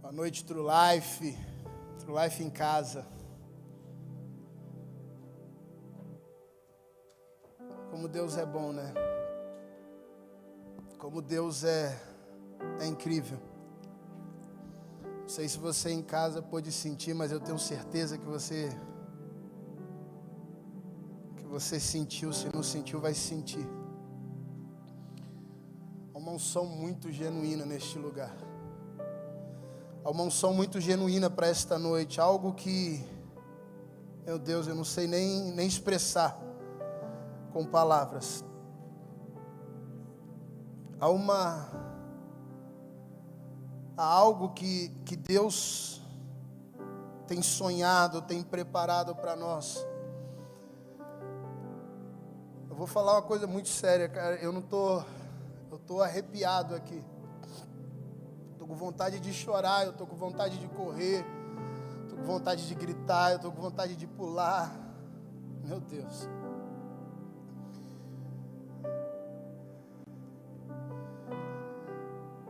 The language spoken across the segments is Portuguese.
Boa noite, True Life em casa. Como Deus é bom, né? Como Deus é incrível. Não sei se você em casa pôde sentir, mas eu tenho certeza que você sentiu. Se não sentiu, vai sentir. Há uma unção muito genuína neste lugar. Há uma unção muito genuína para esta noite. Algo que, meu Deus, eu não sei nem expressar com palavras. Há algo que Deus tem sonhado, tem preparado para nós. Eu vou falar uma coisa muito séria, cara. Eu tô arrepiado aqui. Estou com vontade de chorar, eu estou com vontade de correr, estou com vontade de gritar, eu estou com vontade de pular. Meu Deus.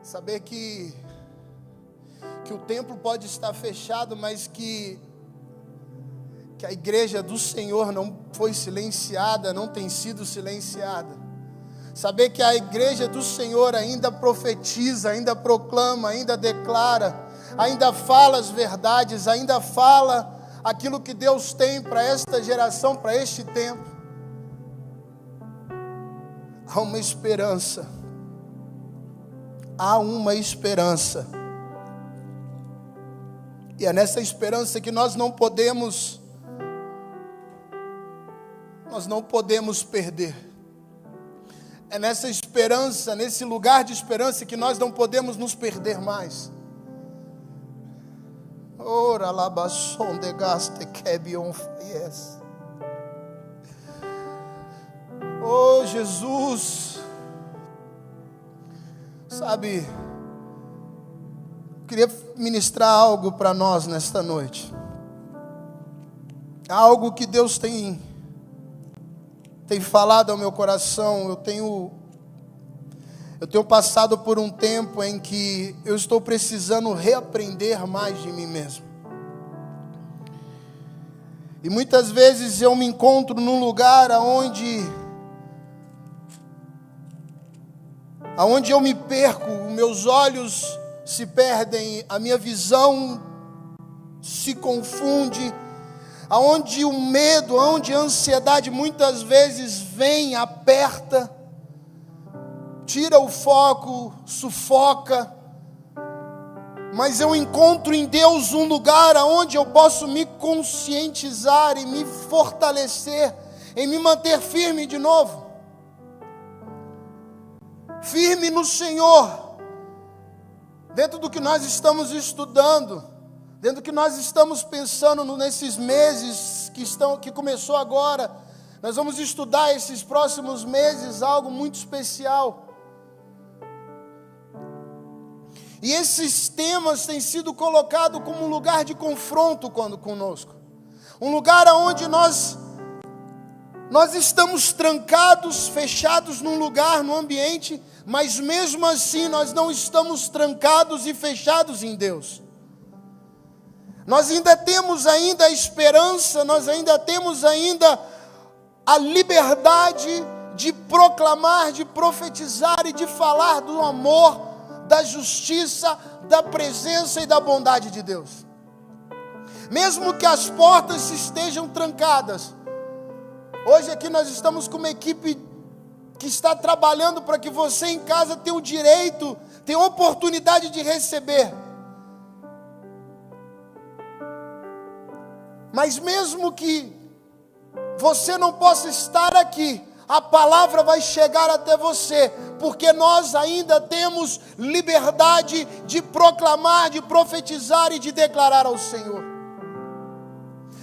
Saber que o templo pode estar fechado, mas que a igreja do Senhor não foi silenciada, não tem sido silenciada. Saber que a igreja do Senhor ainda profetiza, ainda proclama, ainda declara, ainda fala as verdades, ainda fala aquilo que Deus tem para esta geração, para este tempo. Há uma esperança. Há uma esperança. E é nessa esperança que nós não podemos perder. É nessa esperança, nesse lugar de esperança que nós não podemos nos perder mais. Ora labação de gaste kebion faies. Oh Jesus, sabe, eu queria ministrar algo para nós nesta noite. Algo que Deus tem falado ao meu coração. Eu tenho passado por um tempo em que eu estou precisando reaprender mais de mim mesmo. E muitas vezes eu me encontro num lugar aonde eu me perco, meus olhos se perdem, a minha visão se confunde, aonde o medo, aonde a ansiedade muitas vezes vem, aperta, tira o foco, sufoca. Mas eu encontro em Deus um lugar aonde eu posso me conscientizar e me fortalecer, em me manter firme de novo. Firme no Senhor, dentro do que nós estamos estudando, dentro do que nós estamos pensando nesses meses que começou agora. Nós vamos estudar esses próximos meses algo muito especial. E esses temas têm sido colocados como um lugar de confronto conosco. Um lugar onde nós estamos trancados, fechados num lugar, num ambiente, mas mesmo assim nós não estamos trancados e fechados em Deus. Nós ainda temos a esperança, nós ainda temos a liberdade de proclamar, de profetizar e de falar do amor, da justiça, da presença e da bondade de Deus. Mesmo que as portas estejam trancadas, hoje aqui nós estamos com uma equipe que está trabalhando para que você em casa tenha o direito, tenha a oportunidade de receber. Mas mesmo que você não possa estar aqui, a palavra vai chegar até você, porque nós ainda temos liberdade de proclamar, de profetizar e de declarar ao Senhor.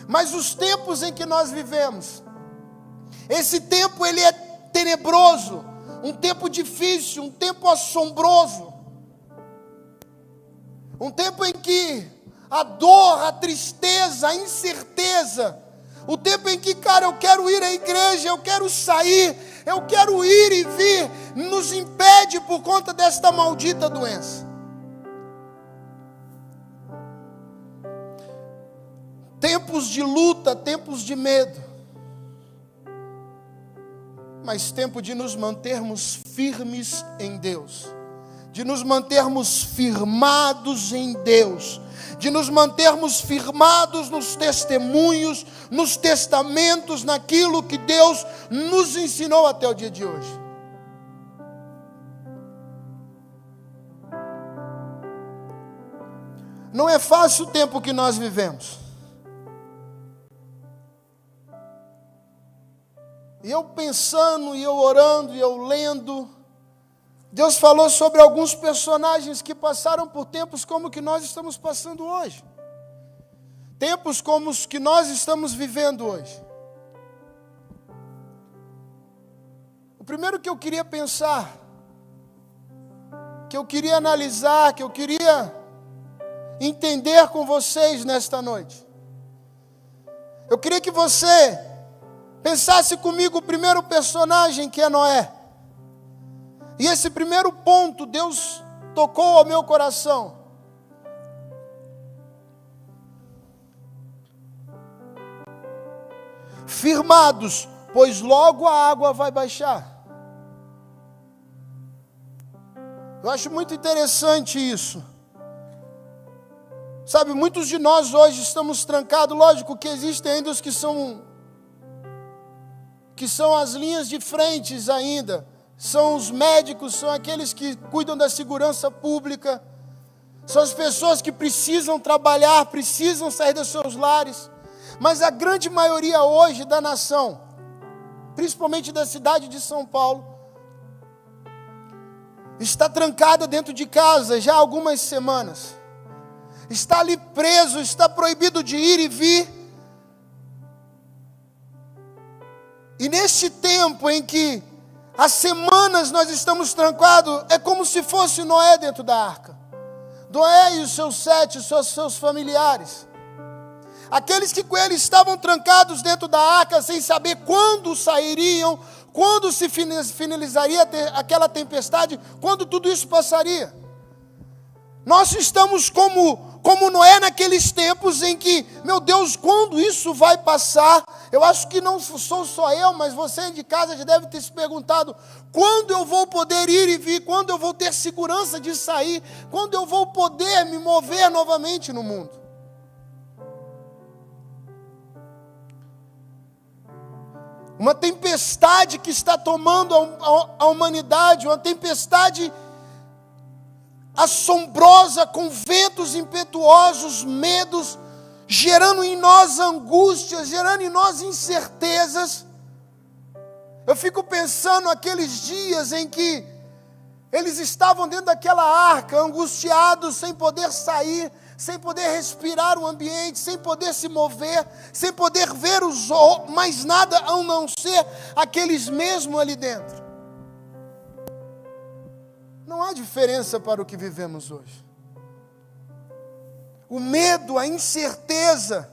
Mas os tempos em que nós vivemos, esse tempo ele é tenebroso, um tempo difícil, um tempo assombroso, um tempo em que a dor, a tristeza, a incerteza, o tempo em que, cara, eu quero ir à igreja, eu quero sair, eu quero ir e vir, nos impede por conta desta maldita doença. tempos de luta, tempos de medo, mas tempo de nos mantermos firmes em Deus, de nos mantermos firmados em Deus, de nos mantermos firmados nos testemunhos, nos testamentos, naquilo que Deus nos ensinou até o dia de hoje. Não é fácil o tempo que nós vivemos. E eu pensando, e eu orando, e eu lendo, Deus falou sobre alguns personagens que passaram por tempos como o que nós estamos passando hoje. Tempos como os que nós estamos vivendo hoje. O primeiro que eu queria pensar, que eu queria analisar, que eu queria entender com vocês nesta noite. Eu queria que você pensasse comigo o primeiro personagem, que é Noé. E esse primeiro ponto, Deus tocou ao meu coração. Firmados, pois logo a água vai baixar. Eu acho muito interessante isso. Sabe, muitos de nós hoje estamos trancados. Lógico que existem ainda os que são as linhas de frente ainda. São os médicos, são aqueles que cuidam da segurança pública. São as pessoas que precisam trabalhar, precisam sair dos seus lares. Mas a grande maioria hoje da nação, principalmente da cidade de São Paulo, está trancada dentro de casa já há algumas semanas. Está ali preso, está proibido de ir e vir. E neste tempo em que há semanas nós estamos trancados, é como se fosse Noé dentro da arca. Noé e os seus 7, os seus familiares. Aqueles que com ele estavam trancados dentro da arca, sem saber quando sairiam, quando se finalizaria aquela tempestade, quando tudo isso passaria. Nós estamos como Noé naqueles tempos em que, meu Deus, quando isso vai passar? Eu acho que não sou só eu, mas você de casa já deve ter se perguntado: quando eu vou poder ir e vir? Quando eu vou ter segurança de sair? Quando eu vou poder me mover novamente no mundo? Uma tempestade que está tomando a humanidade, uma tempestade assombrosa, com ventos impetuosos, medos, gerando em nós angústias, gerando em nós incertezas. Eu fico pensando aqueles dias em que eles estavam dentro daquela arca, angustiados, sem poder sair, sem poder respirar o ambiente, sem poder se mover, sem poder ver mais nada a não ser aqueles mesmos ali dentro. Não há diferença para o que vivemos hoje. O medo, a incerteza,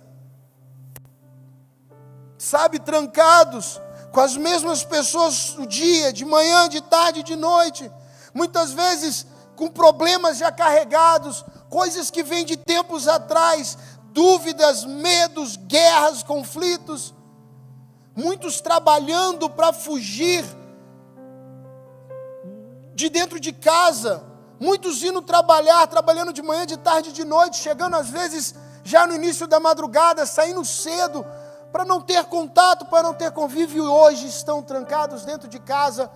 sabe, trancados com as mesmas pessoas o dia, de manhã, de tarde, de noite, muitas vezes com problemas já carregados, coisas que vêm de tempos atrás, dúvidas, medos, guerras, conflitos, muitos trabalhando para fugir de dentro de casa, muitos indo trabalhar, trabalhando de manhã, de tarde, de noite, chegando às vezes já no início da madrugada, saindo cedo, para não ter contato, para não ter convívio, e hoje estão trancados dentro de casa,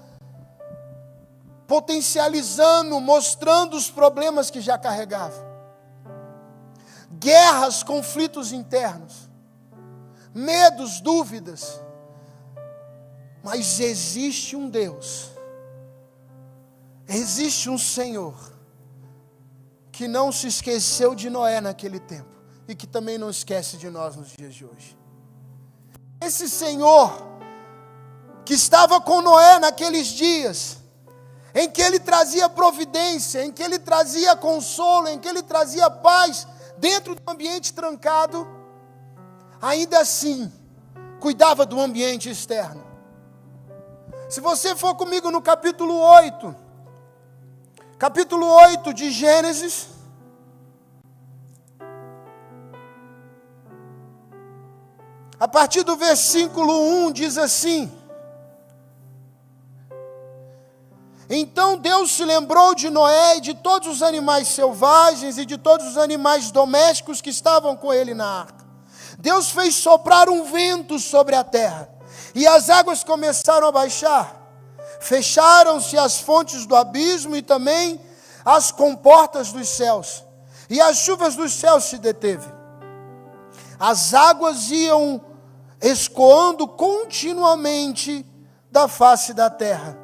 potencializando, mostrando os problemas que já carregavam. Guerras, conflitos internos, medos, dúvidas. Mas existe um Deus, existe um Senhor, que não se esqueceu de Noé naquele tempo, e que também não esquece de nós nos dias de hoje. Esse Senhor, que estava com Noé naqueles dias, em que ele trazia providência, em que ele trazia consolo, em que ele trazia paz, dentro do ambiente trancado, ainda assim, cuidava do ambiente externo. Se você for comigo no capítulo 8 de Gênesis, A partir do versículo 1 diz assim: então Deus se lembrou de Noé e de todos os animais selvagens e de todos os animais domésticos que estavam com ele na arca. Deus fez soprar um vento sobre a terra, e as águas começaram a baixar. Fecharam-se as fontes do abismo e também as comportas dos céus, e as chuvas dos céus se deteve. As águas iam escoando continuamente da face da terra,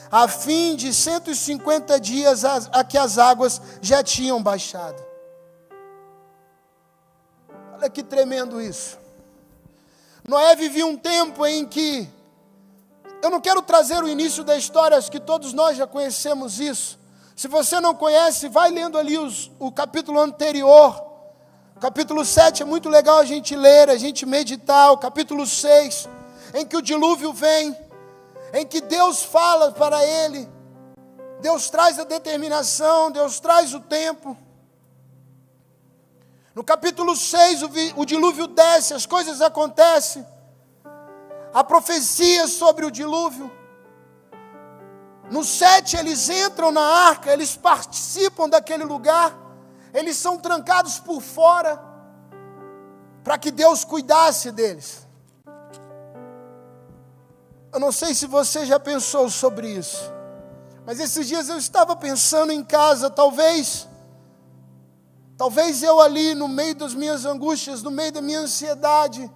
a fim de 150 dias a que as águas já tinham baixado. Olha que tremendo isso. Noé vivia um tempo em que, eu não quero trazer o início da história, acho que todos nós já conhecemos isso. Se você não conhece, vai lendo ali o capítulo anterior. O capítulo 7 é muito legal a gente ler, a gente meditar. O capítulo 6, em que o dilúvio vem, em que Deus fala para ele, Deus traz a determinação, Deus traz o tempo. No capítulo 6, o dilúvio desce, as coisas acontecem. A profecia sobre o dilúvio. No 7, eles entram na arca, eles participam daquele lugar, eles são trancados por fora, para que Deus cuidasse deles. Eu não sei se você já pensou sobre isso, mas esses dias eu estava pensando em casa, talvez eu ali no meio das minhas angústias, no meio da minha ansiedade,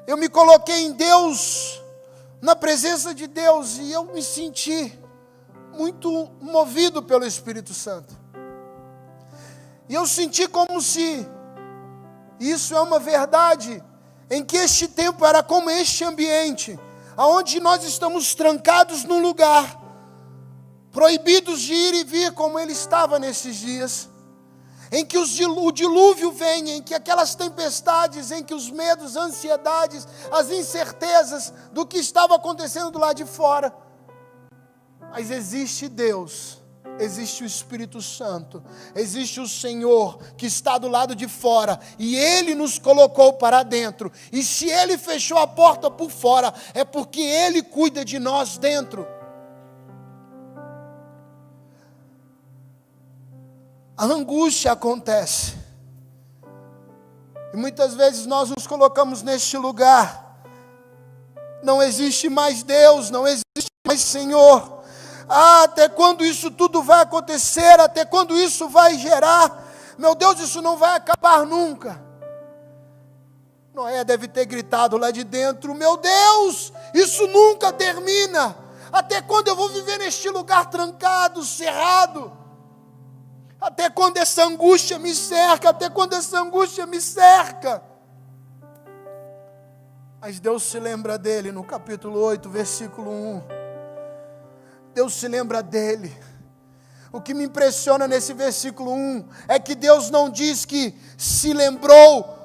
eu me coloquei em Deus, na presença de Deus, e eu me senti muito movido pelo Espírito Santo. E eu senti como se, isso é uma verdade, em que este tempo era como este ambiente, aonde nós estamos trancados num lugar, proibidos de ir e vir como ele estava nesses dias, em que o dilúvio vem, em que aquelas tempestades, em que os medos, ansiedades, as incertezas do que estava acontecendo do lado de fora. Mas existe Deus, existe o Espírito Santo, existe o Senhor que está do lado de fora, e Ele nos colocou para dentro, e se Ele fechou a porta por fora, é porque Ele cuida de nós dentro. A angústia acontece, e muitas vezes nós nos colocamos neste lugar, não existe mais Deus, não existe mais Senhor. Até quando isso tudo vai acontecer? Até quando isso vai gerar? Meu Deus, isso não vai acabar nunca. Noé deve ter gritado lá de dentro: meu Deus, isso nunca termina. Até quando eu vou viver neste lugar trancado, cerrado? Até quando essa angústia me cerca? Até quando essa angústia me cerca? Mas Deus se lembra dele no capítulo 8, versículo 1. Deus se lembra dele. O que me impressiona nesse versículo 1 é que Deus não diz que se lembrou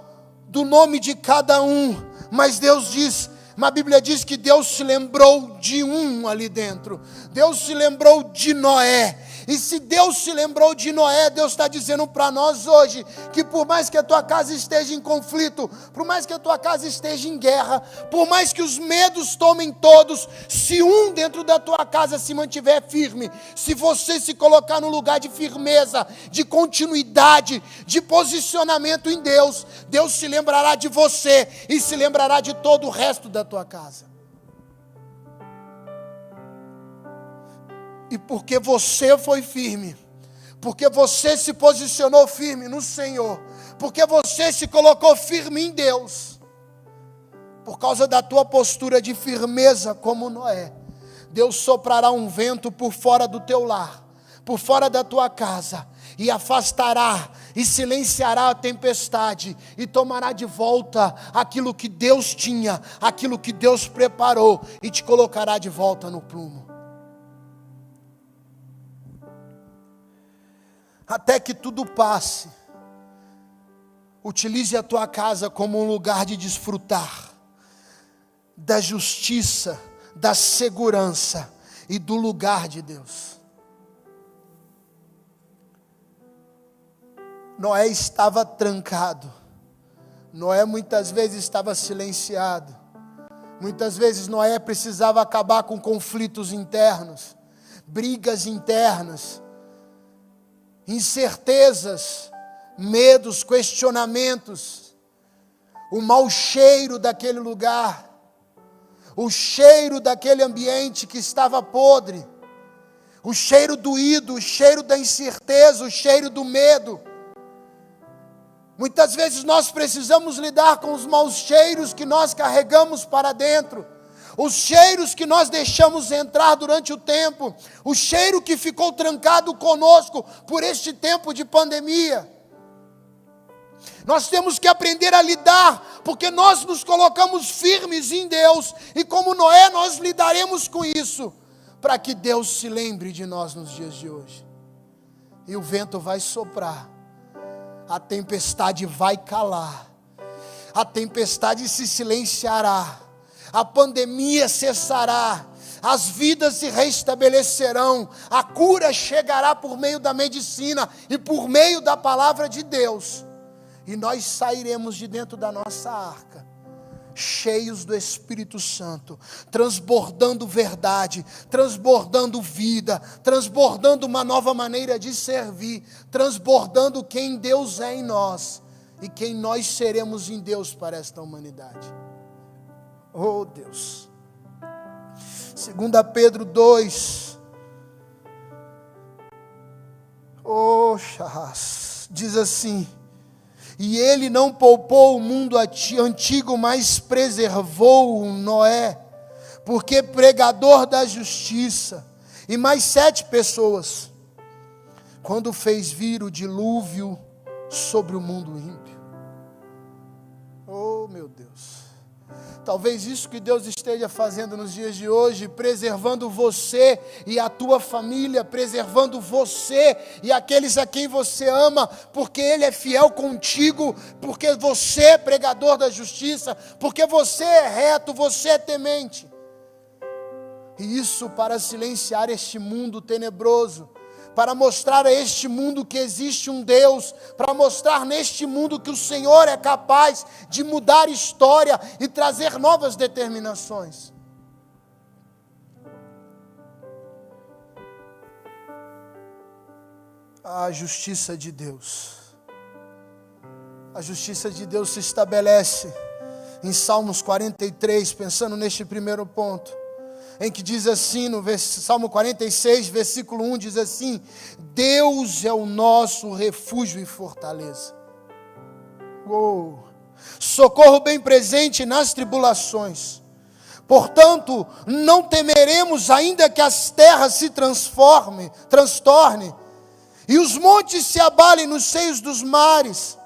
do nome de cada um, mas Deus diz, a Bíblia diz que Deus se lembrou de um ali dentro. Deus se lembrou de Noé. E se Deus se lembrou de Noé, Deus está dizendo para nós hoje, que por mais que a tua casa esteja em conflito, por mais que a tua casa esteja em guerra, por mais que os medos tomem todos, se um dentro da tua casa se mantiver firme, se você se colocar no lugar de firmeza, de continuidade, de posicionamento em Deus, Deus se lembrará de você e se lembrará de todo o resto da tua casa. E porque você foi firme, porque você se posicionou firme no Senhor, porque você se colocou firme em Deus, por causa da tua postura de firmeza como Noé, Deus soprará um vento por fora do teu lar, por fora da tua casa, e afastará e silenciará a tempestade, e tomará de volta aquilo que Deus tinha, aquilo que Deus preparou, e te colocará de volta no prumo. Até que tudo passe, utilize a tua casa como um lugar de desfrutar da justiça, da segurança e do lugar de Deus. Noé estava trancado Noé muitas vezes estava silenciado. Muitas vezes Noé precisava acabar com conflitos internos, brigas internas, incertezas, medos, questionamentos, o mau cheiro daquele lugar, o cheiro daquele ambiente que estava podre, o cheiro doído, o cheiro da incerteza, o cheiro do medo. Muitas vezes nós precisamos lidar com os maus cheiros que nós carregamos para dentro, os cheiros que nós deixamos entrar durante o tempo, o cheiro que ficou trancado conosco por este tempo de pandemia. Nós temos que aprender a lidar, porque nós nos colocamos firmes em Deus, e como Noé nós lidaremos com isso, para que Deus se lembre de nós nos dias de hoje. E o vento vai soprar, a tempestade vai calar, a tempestade se silenciará, a pandemia cessará, as vidas se restabelecerão, a cura chegará por meio da medicina e por meio da palavra de Deus, e nós sairemos de dentro da nossa arca, cheios do Espírito Santo, transbordando verdade, transbordando vida, transbordando uma nova maneira de servir, transbordando quem Deus é em nós e quem nós seremos em Deus para esta humanidade. Oh Deus. 2 Pedro 2. Oh Charras. Diz assim: e ele não poupou o mundo antigo, mas preservou Noé, porque pregador da justiça, e mais 7 pessoas, quando fez vir o dilúvio sobre o mundo ímpio. Oh meu Deus. Talvez isso que Deus esteja fazendo nos dias de hoje, preservando você e a tua família, preservando você e aqueles a quem você ama, porque Ele é fiel contigo, porque você é pregador da justiça, porque você é reto, você é temente. E isso para silenciar este mundo tenebroso, para mostrar a este mundo que existe um Deus, para mostrar neste mundo que o Senhor é capaz de mudar história e trazer novas determinações. A justiça de Deus. A justiça de Deus se estabelece em Salmos 43, pensando neste primeiro ponto, em que diz assim, no Salmo 46, versículo 1, diz assim: Deus é o nosso refúgio e fortaleza. Socorro bem presente nas tribulações. Portanto, não temeremos, ainda que as terras se transtornem, e os montes se abalem nos seios dos mares,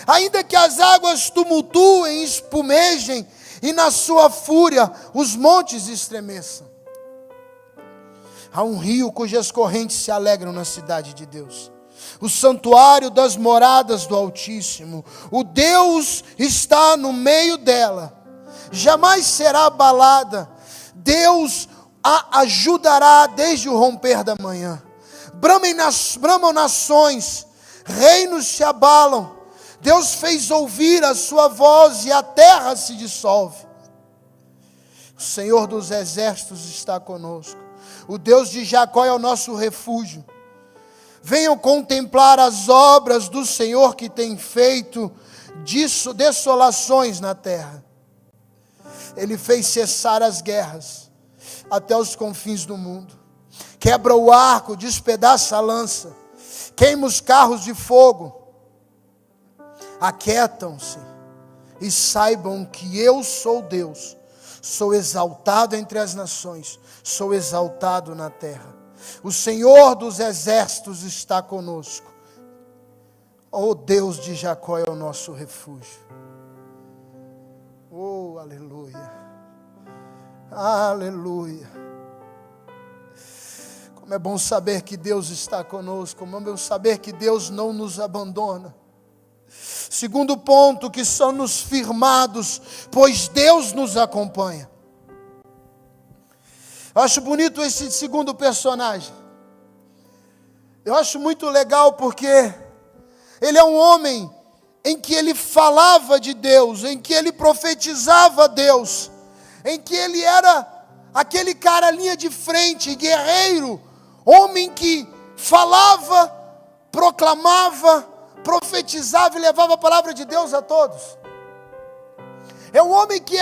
ainda que as águas tumultuem e espumejem, e na sua fúria os montes estremeçam. Há um rio cujas correntes se alegram na cidade de Deus, o santuário das moradas do Altíssimo. O Deus está no meio dela, jamais será abalada. Deus a ajudará desde o romper da manhã. Bramam nações, reinos se abalam. Deus fez ouvir a sua voz e a terra se dissolve. O Senhor dos exércitos está conosco. O Deus de Jacó é o nosso refúgio. Venham contemplar as obras do Senhor, que tem feito desolações na terra. Ele fez cessar as guerras até os confins do mundo. Quebra o arco, despedaça a lança, queima os carros de fogo. Aquietam-se e saibam que eu sou Deus, sou exaltado entre as nações, sou exaltado na terra. O Senhor dos exércitos está conosco. O Deus de Jacó é o nosso refúgio. Oh, aleluia, aleluia. Como é bom saber que Deus está conosco, como é bom saber que Deus não nos abandona. Segundo ponto, que somos firmados, pois Deus nos acompanha. Eu acho bonito esse segundo personagem. Eu acho muito legal porque ele é um homem em que ele falava de Deus, em que ele profetizava Deus, em que ele era aquele cara linha de frente, guerreiro, homem que falava, proclamava, profetizava e levava a palavra de Deus a todos. É um homem que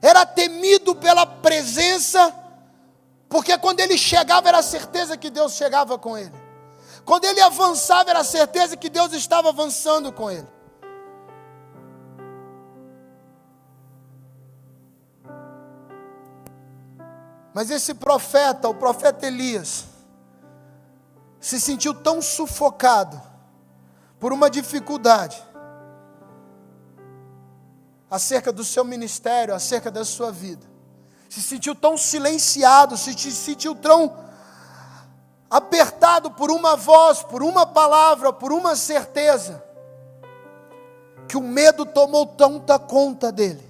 era temido pela presença, porque quando ele chegava era certeza que Deus chegava com ele. Quando ele avançava era certeza que Deus estava avançando com ele. Mas esse profeta, o profeta Elias, se sentiu tão sufocado por uma dificuldade acerca do seu ministério, acerca da sua vida. Se sentiu tão silenciado, se sentiu tão apertado por uma voz, por uma palavra, por uma certeza, que o medo tomou tanta conta dele.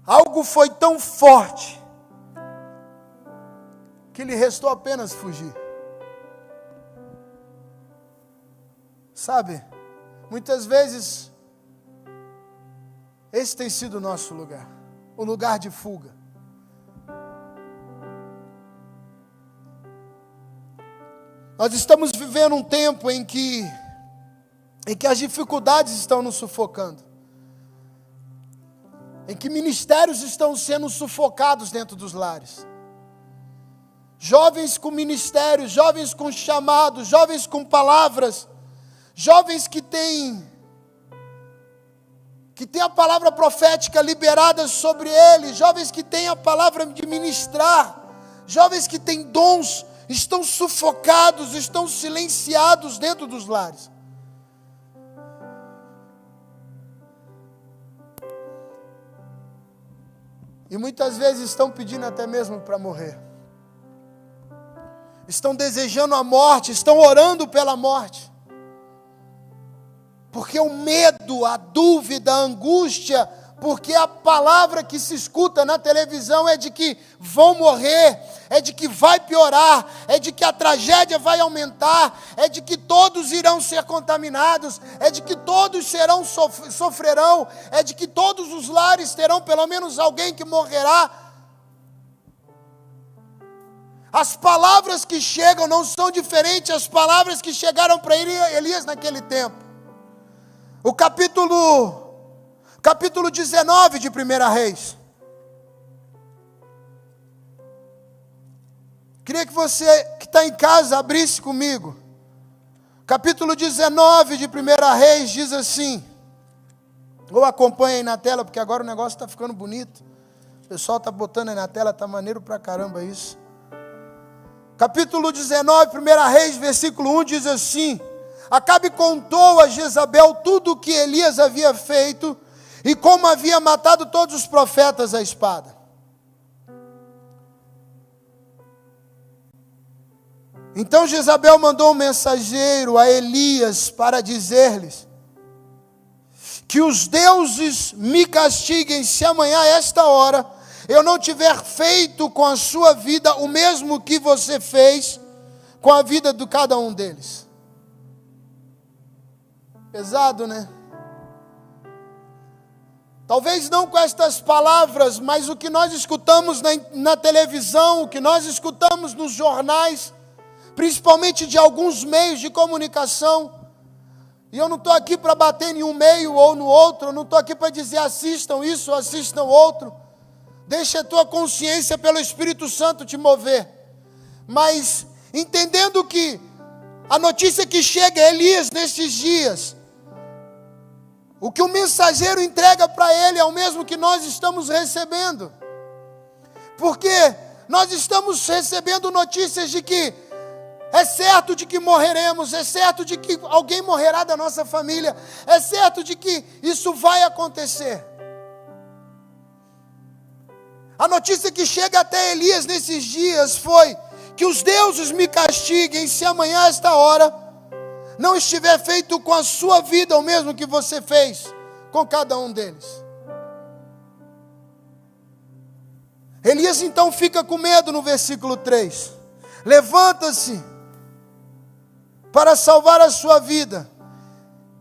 Algo foi tão forte que lhe restou apenas fugir. Sabe, muitas vezes esse tem sido o nosso lugar, o lugar de fuga. Nós estamos vivendo um tempo em que as dificuldades estão nos sufocando, em que ministérios estão sendo sufocados dentro dos lares. Jovens com ministérios, jovens com chamados, jovens com palavras, jovens que têm a palavra profética liberada sobre eles, jovens que têm a palavra de ministrar, jovens que têm dons, estão sufocados, estão silenciados dentro dos lares. E muitas vezes estão pedindo até mesmo para morrer. Estão desejando a morte, estão orando pela morte. Porque o medo, a dúvida, a angústia, porque a palavra que se escuta na televisão é de que vão morrer, é de que vai piorar, é de que a tragédia vai aumentar, é de que todos irão ser contaminados, é de que todos sofrerão, é de que todos os lares terão pelo menos alguém que morrerá. As palavras que chegam não são diferentes das palavras que chegaram para Elias naquele tempo. O capítulo 19 de 1 Reis. Queria que você que está em casa abrisse comigo. Capítulo 19 de 1 Reis diz assim. Ou acompanha aí na tela, porque agora o negócio está ficando bonito. O pessoal está botando aí na tela, está maneiro pra caramba isso. Capítulo 19, 1 Reis, versículo 1 diz assim: Acabe contou a Jezabel tudo o que Elias havia feito e como havia matado todos os profetas à espada. Então Jezabel mandou um mensageiro a Elias para dizer-lhes: que os deuses me castiguem se amanhã a esta hora eu não tiver feito com a sua vida o mesmo que você fez com a vida de cada um deles. Pesado, né? Talvez não com estas palavras, mas o que nós escutamos na televisão, o que nós escutamos nos jornais, principalmente de alguns meios de comunicação. E eu não estou aqui para bater em um meio ou no outro, eu não estou aqui para dizer assistam isso, assistam outro. Deixa a tua consciência pelo Espírito Santo te mover. Mas entendendo que a notícia que chega a Elias nesses dias, o que o mensageiro entrega para ele é o mesmo que nós estamos recebendo. Porque nós estamos recebendo notícias de que é certo de que morreremos, é certo de que alguém morrerá da nossa família, é certo de que isso vai acontecer. A notícia que chega até Elias nesses dias foi que os deuses me castiguem se amanhã a esta hora não estiver feito com a sua vida o mesmo que você fez com cada um deles. Elias então fica com medo no versículo 3. Levanta-se para salvar a sua vida.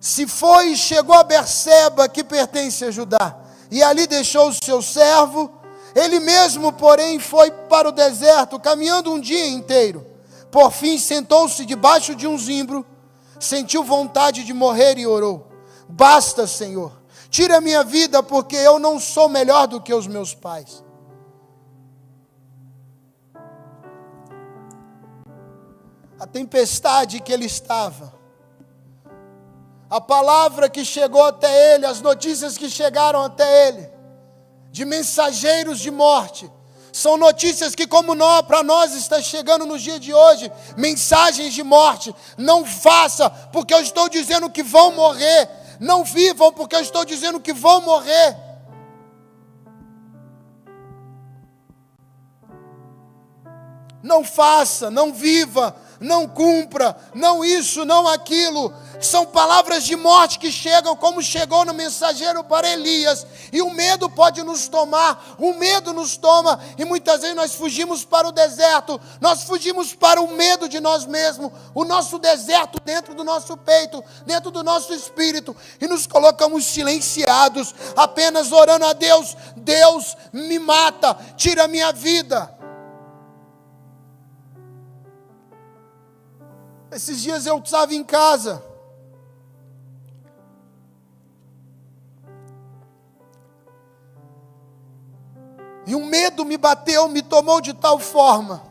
se foi e chegou a Berseba, que pertence a Judá, e ali deixou o seu servo. Ele mesmo, porém, foi para o deserto, caminhando um dia inteiro. Por fim, sentou-se debaixo de um zimbro, sentiu vontade de morrer e orou: basta, Senhor, tira a minha vida, porque eu não sou melhor do que os meus pais. A tempestade que ele estava, a palavra que chegou até ele, as notícias que chegaram até ele, de mensageiros de morte, são notícias que, como para nós está chegando no dia de hoje, mensagens de morte. Não faça, porque eu estou dizendo que vão morrer. Não vivam, porque eu estou dizendo que vão morrer. Não faça, não viva, não cumpra, não isso, não aquilo. São palavras de morte que chegam, como chegou no mensageiro para Elias. E o medo pode nos tomar, o medo nos toma, e muitas vezes nós fugimos para o deserto, nós fugimos para o medo de nós mesmos, o nosso deserto dentro do nosso peito, dentro do nosso espírito, e nos colocamos silenciados, apenas orando a Deus: Deus, me mata, tira a minha vida. Esses dias eu estava em casa, e um medo me bateu, me tomou de tal forma,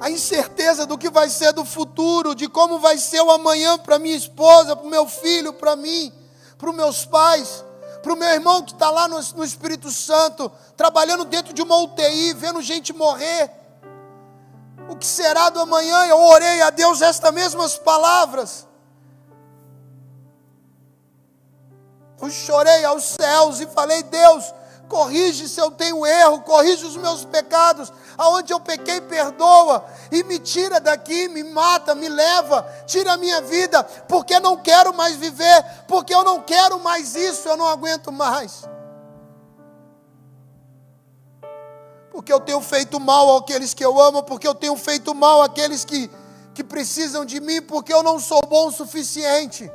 a incerteza do que vai ser do futuro, de como vai ser o amanhã para minha esposa, para o meu filho, para mim, para os meus pais, para o meu irmão que está lá no Espírito Santo, trabalhando dentro de uma UTI, vendo gente morrer. O que será do amanhã? Eu orei a Deus estas mesmas palavras. Eu chorei aos céus e falei: Deus, corrige se eu tenho erro, corrige os meus pecados, aonde eu pequei, perdoa, e me tira daqui, me mata, me leva, tira a minha vida, porque eu não quero mais viver, porque eu não quero mais isso, eu não aguento mais. Porque eu tenho feito mal àqueles que eu amo, porque eu tenho feito mal àqueles que precisam de mim, porque eu não sou bom o suficiente.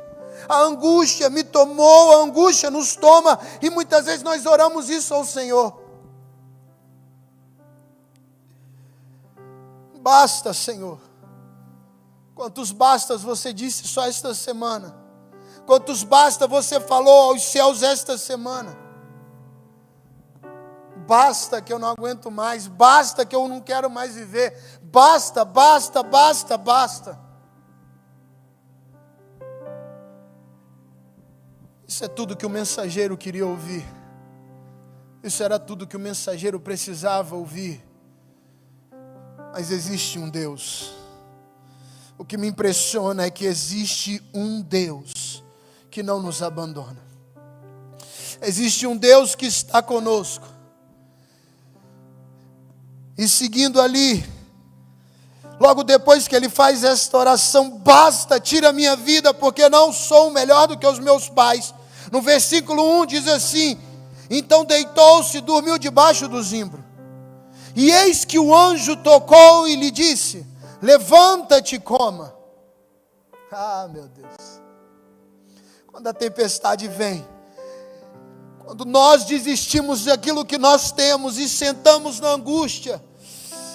A angústia me tomou, a angústia nos toma, e muitas vezes nós oramos isso ao Senhor. Basta, Senhor. Quantos bastas você disse só esta semana? Quantos basta você falou aos céus esta semana? Basta, que eu não aguento mais. Basta, que eu não quero mais viver. Basta, basta, basta, basta. Isso é tudo que o mensageiro queria ouvir. Isso era tudo que o mensageiro precisava ouvir. Mas existe um Deus. O que me impressiona é que existe um Deus que não nos abandona. Existe um Deus que está conosco. E seguindo ali, logo depois que ele faz esta oração: basta, tira a minha vida, porque não sou melhor do que os meus pais. No versículo 1 diz assim: então deitou-se e dormiu debaixo do zimbro. E eis que o anjo tocou e lhe disse: levanta-te e coma. Ah, meu Deus. Quando a tempestade vem, quando nós desistimos daquilo que nós temos e sentamos na angústia,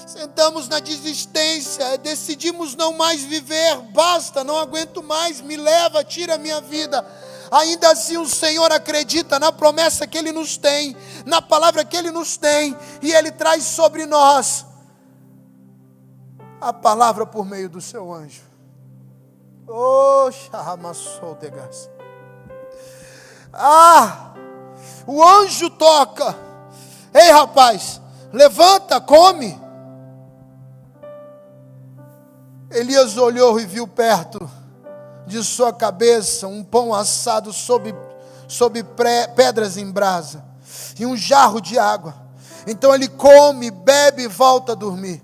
sentamos na desistência, decidimos não mais viver, basta, não aguento mais, me leva, tira a minha vida. Ainda assim o Senhor acredita na promessa que Ele nos tem, na palavra que Ele nos tem, e Ele traz sobre nós a palavra por meio do seu anjo. Oh, Shahamassoudegas. O anjo toca: ei, rapaz, levanta, come. Elias olhou e viu perto de sua cabeça um pão assado sob pedras em brasa e um jarro de água. Então ele come, bebe e volta a dormir.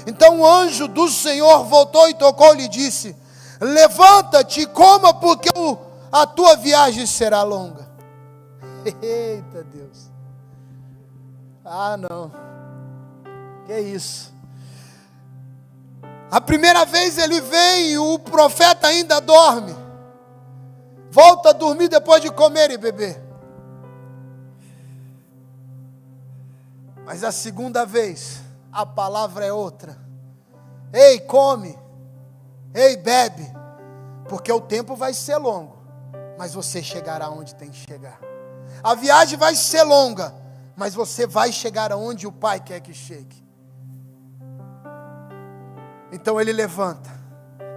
Então o anjo do Senhor voltou e tocou-lhe e disse: levanta-te e coma, porque a tua viagem será longa. Eita Deus. Não. Que isso? A primeira vez ele vem e o profeta ainda dorme. Volta a dormir depois de comer e beber. Mas a segunda vez, a palavra é outra. Ei, come. Ei, bebe. Porque o tempo vai ser longo, mas você chegará onde tem que chegar. A viagem vai ser longa, mas você vai chegar aonde o Pai quer que chegue. Então ele levanta,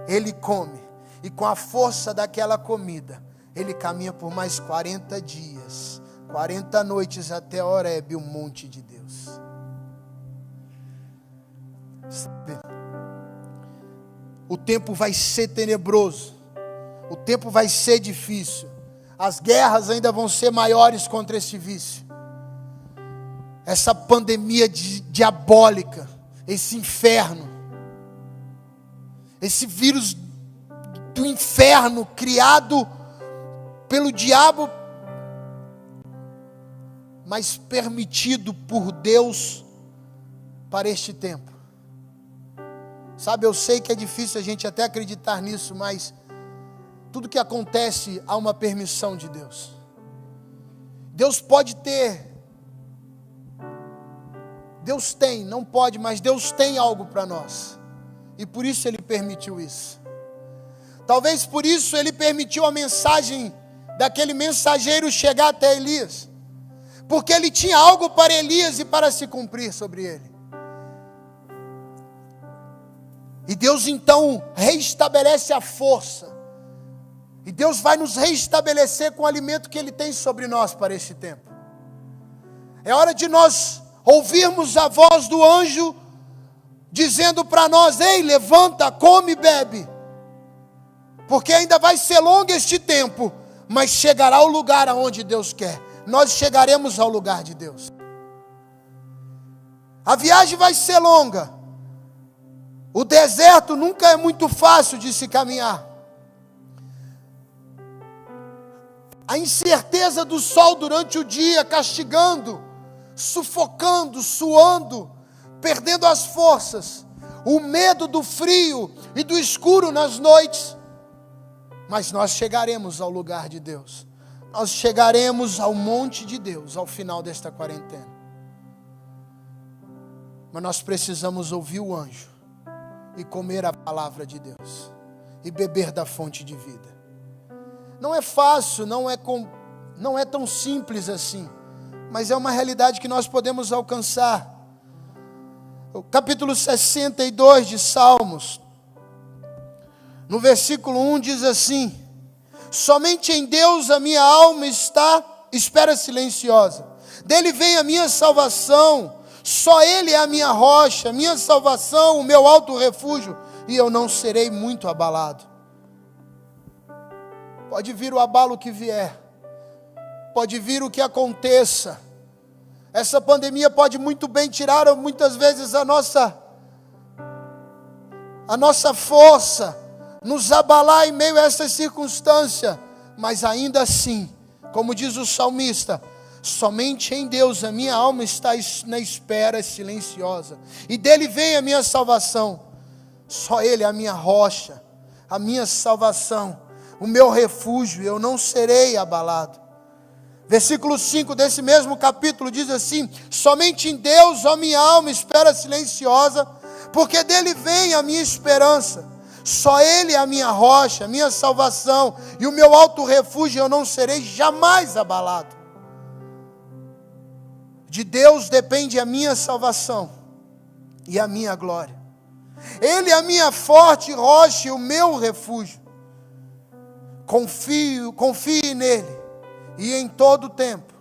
ele come, e com a força daquela comida, ele caminha por mais 40 dias, 40 noites até Horebe, o monte de Deus. O tempo vai ser tenebroso, o tempo vai ser difícil, as guerras ainda vão ser maiores contra esse vício, essa pandemia diabólica, esse inferno, esse vírus do inferno criado pelo diabo, mas permitido por Deus para este tempo. Sabe, eu sei que é difícil a gente até acreditar nisso, mas tudo que acontece há uma permissão de Deus. Deus pode ter, Deus tem, não pode, mas Deus tem algo para nós. E por isso Ele permitiu isso. Talvez por isso Ele permitiu a mensagem daquele mensageiro chegar até Elias. Porque Ele tinha algo para Elias e para se cumprir sobre ele. E Deus então reestabelece a força. E Deus vai nos reestabelecer com o alimento que Ele tem sobre nós para esse tempo. É hora de nós ouvirmos a voz do anjo dizendo para nós: ei, levanta, come e bebe. Porque ainda vai ser longo este tempo, mas chegará ao lugar aonde Deus quer. Nós chegaremos ao lugar de Deus. A viagem vai ser longa. O deserto nunca é muito fácil de se caminhar. A incerteza do sol durante o dia, castigando, sufocando, suando, perdendo as forças. O medo do frio e do escuro nas noites. Mas nós chegaremos ao lugar de Deus. Nós chegaremos ao monte de Deus ao final desta quarentena. Mas nós precisamos ouvir o anjo e comer a palavra de Deus e beber da fonte de vida. Não é fácil, não é tão simples assim, mas é uma realidade que nós podemos alcançar. O capítulo 62 de Salmos, no versículo 1 diz assim: somente em Deus a minha alma espera silenciosa, dele vem a minha salvação. Só Ele é a minha rocha, a minha salvação, o meu alto refúgio, e eu não serei muito abalado. Pode vir o abalo que vier, pode vir o que aconteça, essa pandemia pode muito bem tirar muitas vezes a nossa força, nos abalar em meio a essa circunstância, mas ainda assim, como diz o salmista, somente em Deus a minha alma está na espera silenciosa, e dele vem a minha salvação. Só Ele é a minha rocha, a minha salvação, o meu refúgio, eu não serei abalado. Versículo 5 desse mesmo capítulo diz assim: somente em Deus a minha alma espera silenciosa, porque dele vem a minha esperança. Só Ele é a minha rocha, a minha salvação, e o meu alto refúgio, eu não serei jamais abalado. De Deus depende a minha salvação e a minha glória. Ele é a minha forte rocha e o meu refúgio. Confie nele e em todo o tempo.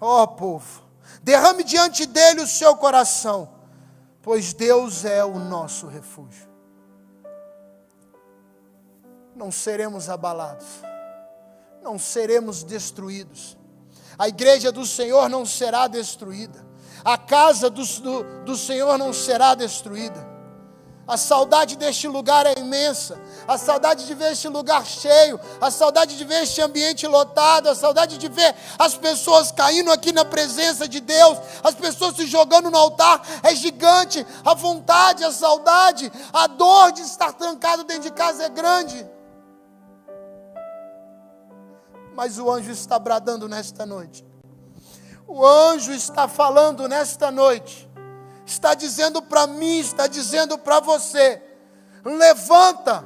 Ó povo, derrame diante dele o seu coração, pois Deus é o nosso refúgio. Não seremos abalados, não seremos destruídos. A igreja do Senhor não será destruída. A casa do Senhor não será destruída. A saudade deste lugar é imensa. A saudade de ver este lugar cheio. A saudade de ver este ambiente lotado. A saudade de ver as pessoas caindo aqui na presença de Deus. As pessoas se jogando no altar. É gigante. A vontade, a saudade, a dor de estar trancado dentro de casa é grande. Mas o anjo está bradando nesta noite. O anjo está falando nesta noite. Está dizendo para mim, está dizendo para você: levanta,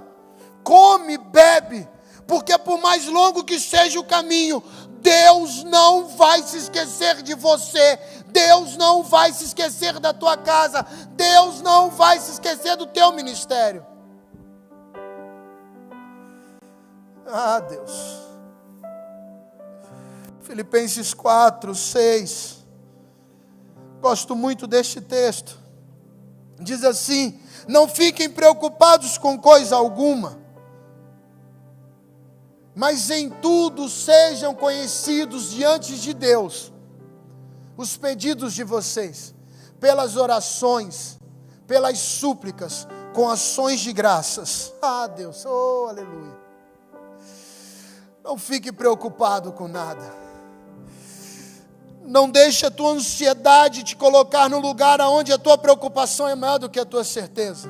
come, bebe, porque por mais longo que seja o caminho, Deus não vai se esquecer de você. Deus não vai se esquecer da tua casa. Deus não vai se esquecer do teu ministério. Ah, Deus. Filipenses 4, 6. Gosto muito deste texto. Diz assim: não fiquem preocupados com coisa alguma, mas em tudo sejam conhecidos diante de Deus os pedidos de vocês, pelas orações, pelas súplicas, com ações de graças. Ah, Deus, oh, aleluia. Não fique preocupado com nada. Não deixe a tua ansiedade te colocar no lugar onde a tua preocupação é maior do que a tua certeza.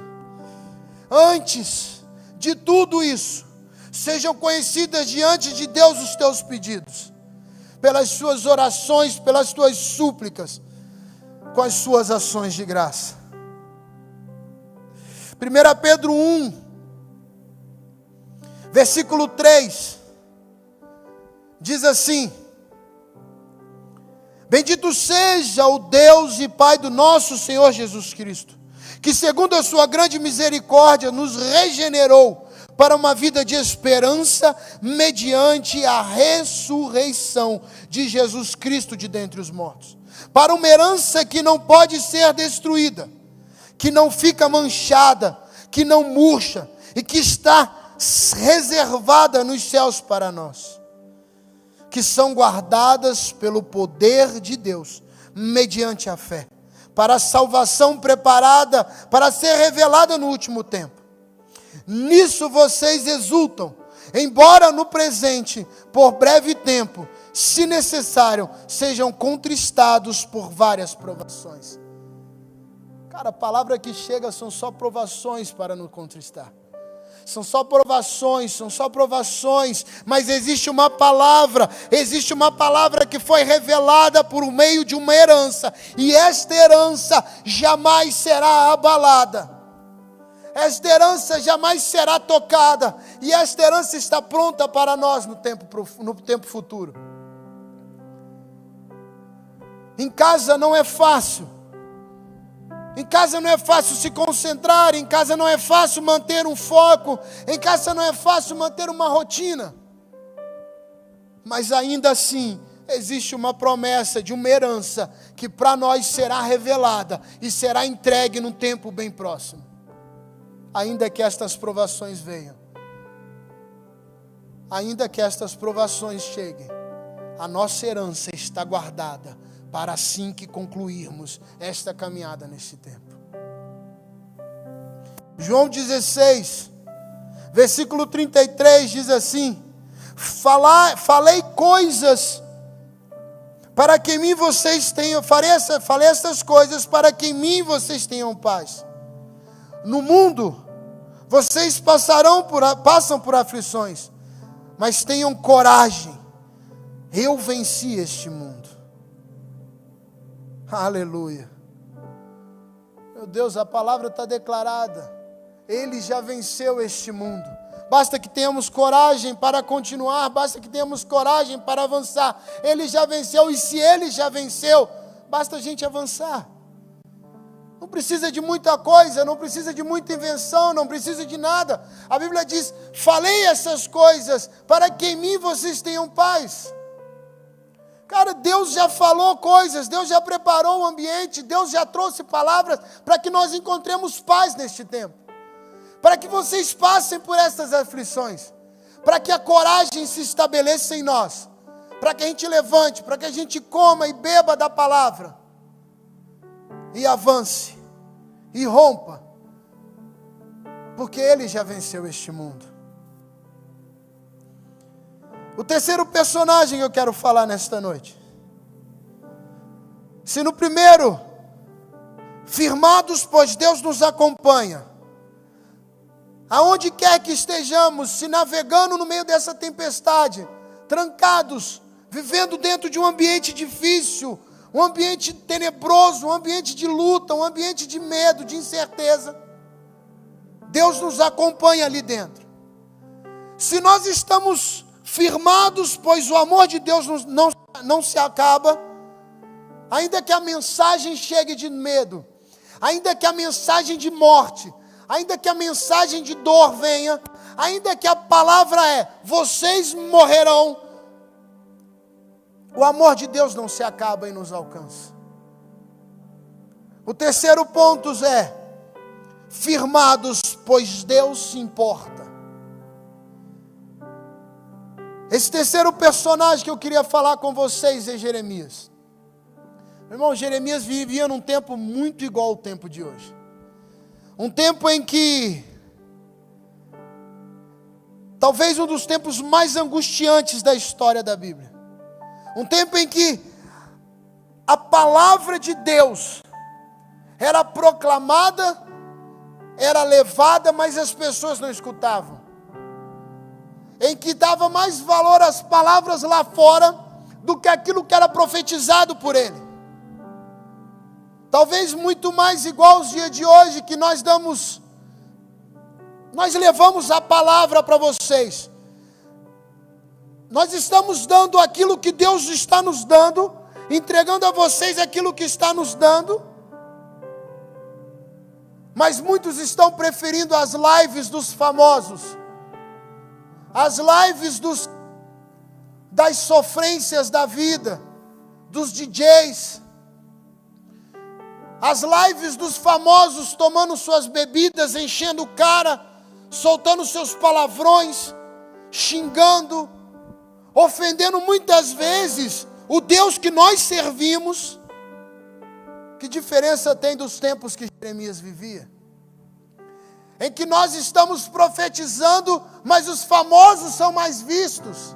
Antes de tudo isso, sejam conhecidas diante de Deus os teus pedidos, pelas suas orações, pelas tuas súplicas, com as suas ações de graça. 1 Pedro 1, versículo 3, diz assim: bendito seja o Deus e Pai do nosso Senhor Jesus Cristo, que segundo a sua grande misericórdia nos regenerou para uma vida de esperança mediante a ressurreição de Jesus Cristo de dentre os mortos, para uma herança que não pode ser destruída, que não fica manchada, que não murcha e que está reservada nos céus para nós, que são guardadas pelo poder de Deus, mediante a fé, para a salvação preparada para ser revelada no último tempo. Nisso vocês exultam, embora no presente, por breve tempo, se necessário, sejam contristados por várias provações. Cara, a palavra que chega são só provações para nos contristar. São só provações, mas existe uma palavra que foi revelada por meio de uma herança, e esta herança jamais será abalada, esta herança jamais será tocada, e esta herança está pronta para nós no tempo futuro. Em casa não é fácil. Em casa não é fácil se concentrar, em casa não é fácil manter um foco, em casa não é fácil manter uma rotina. Mas ainda assim, existe uma promessa de uma herança que para nós será revelada e será entregue num tempo bem próximo. Ainda que estas provações venham, ainda que estas provações cheguem, a nossa herança está guardada para assim que concluirmos esta caminhada nesse tempo. João 16, versículo 33 diz assim: falei coisas para que em mim vocês tenham, falei estas coisas para que em mim vocês tenham paz. No mundo vocês passam por aflições, mas tenham coragem, eu venci este mundo. Aleluia. Meu Deus, a palavra está declarada. Ele já venceu este mundo. Basta que tenhamos coragem para continuar. Basta que tenhamos coragem para avançar. Ele já venceu. E se Ele já venceu, basta a gente avançar. Não precisa de muita coisa. Não precisa de muita invenção. Não precisa de nada. A Bíblia diz: falei essas coisas para que em mim vocês tenham paz. Cara, Deus já falou coisas, Deus já preparou o ambiente, Deus já trouxe palavras para que nós encontremos paz neste tempo. Para que vocês passem por essas aflições. Para que a coragem se estabeleça em nós. Para que a gente levante, para que a gente coma e beba da palavra. E avance, e rompa, Porque Ele já venceu este mundo. O terceiro personagem que eu quero falar nesta noite. Se no primeiro, firmados, pois Deus nos acompanha. Aonde quer que estejamos, se navegando no meio dessa tempestade, trancados, vivendo dentro de um ambiente difícil, um ambiente tenebroso, um ambiente de luta, um ambiente de medo, de incerteza, Deus nos acompanha ali dentro. Se nós estamos firmados, pois o amor de Deus não se acaba, ainda que a mensagem chegue de medo, ainda que a mensagem de morte, ainda que a mensagem de dor venha, ainda que a palavra é, vocês morrerão, o amor de Deus não se acaba e nos alcança. O terceiro ponto é, firmados, pois Deus se importa. Esse terceiro personagem que eu queria falar com vocês é Jeremias. Meu irmão, Jeremias vivia num tempo muito igual ao tempo de hoje. Um tempo em que, talvez um dos tempos mais angustiantes da história da Bíblia. Um tempo em que a palavra de Deus era proclamada, era levada, mas as pessoas não escutavam. Em que dava mais valor às palavras lá fora do que aquilo que era profetizado por ele. Talvez muito mais igual aos dias de hoje, que nós levamos a palavra para vocês. Nós estamos dando aquilo que Deus está nos dando, entregando a vocês aquilo que está nos dando. Mas muitos estão preferindo as lives dos famosos, as lives das sofrências da vida, dos DJs, as lives dos famosos tomando suas bebidas, enchendo o cara, soltando seus palavrões, xingando, ofendendo muitas vezes o Deus que nós servimos. Que diferença tem dos tempos que Jeremias vivia? Em que nós estamos profetizando, mas os famosos são mais vistos.